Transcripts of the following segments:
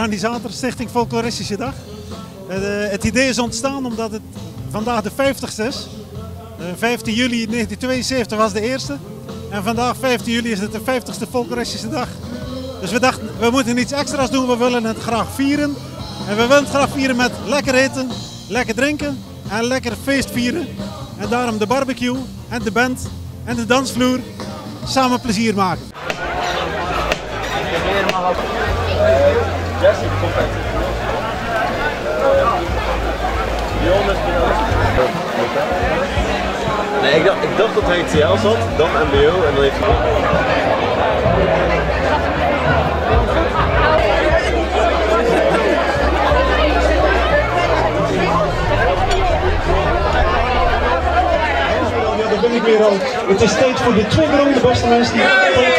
organisator, Stichting Folkloristische Dag. Het idee is ontstaan omdat het vandaag de 50ste is. 15 juli 1972 was de eerste. En vandaag 15 juli is het de 50ste Folkloristische Dag. Dus we dachten, we moeten iets extra's doen, we willen het graag vieren. En we willen het graag vieren met lekker eten, lekker drinken en lekker feest vieren. En daarom de barbecue en de band en de dansvloer samen plezier maken. Nee, ik dacht dat hij het TL zat, dan MBO en dan heeft hij... Daar ben ik weer al. Het is tijd voor de tweede ronde, beste mensen. Tijd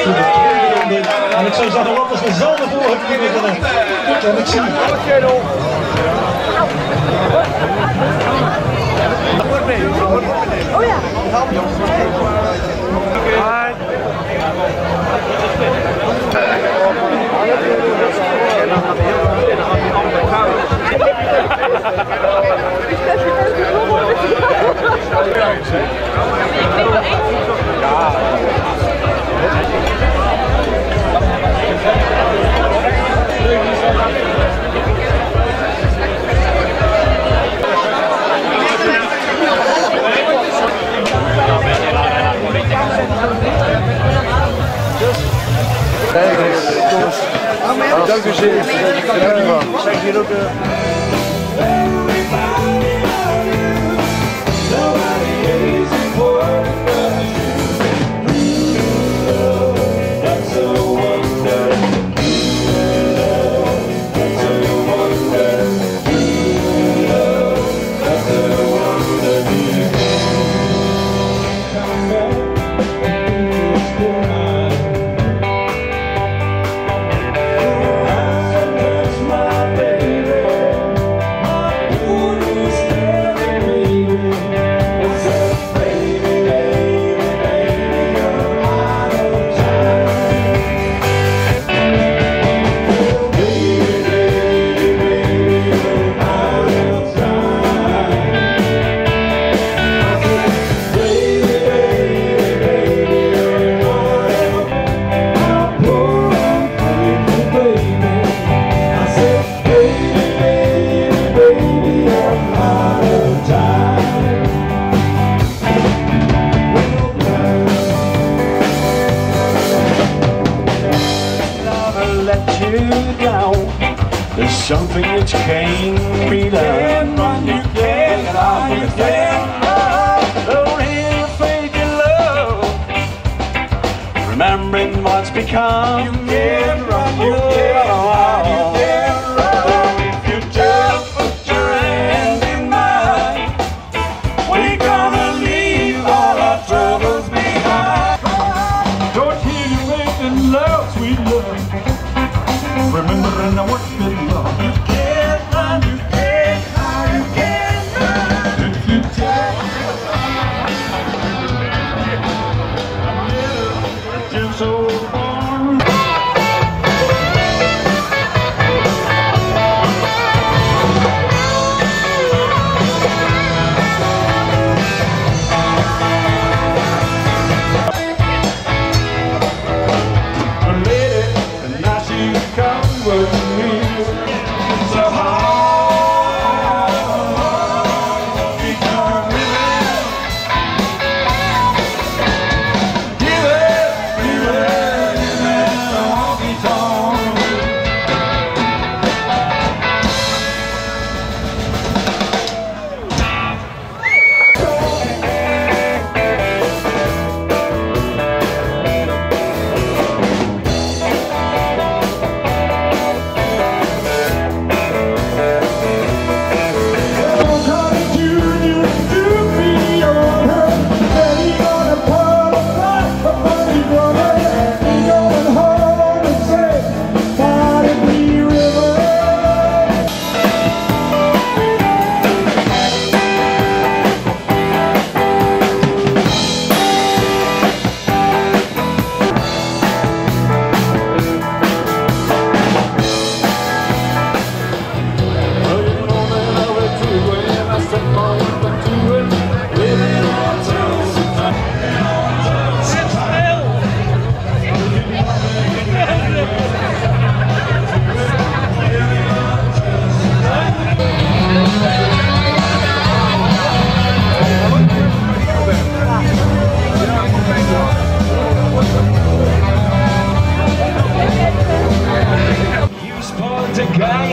voor de tweede ronde. En ik zou zeggen, wat is dezelfde voor heb je weer gedaan. Kan ik zien. Oh ja. Dank u zeer. Zeg hier ook. There's something that can't be done. You can't run, you can't run. Don't really fake your love, remembering what's become. You can't run, you can't run, you can't run. If you just put your hand in mine, we're gonna leave all our troubles behind. Don't hear you making love, sweet love, remembering the work that love. You can't run, you can't hide, you can't run. If you take just so far. A lady, and now she's come with me. So hard, become living. Give it, a honky-tonk.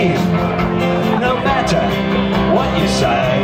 No matter what you say.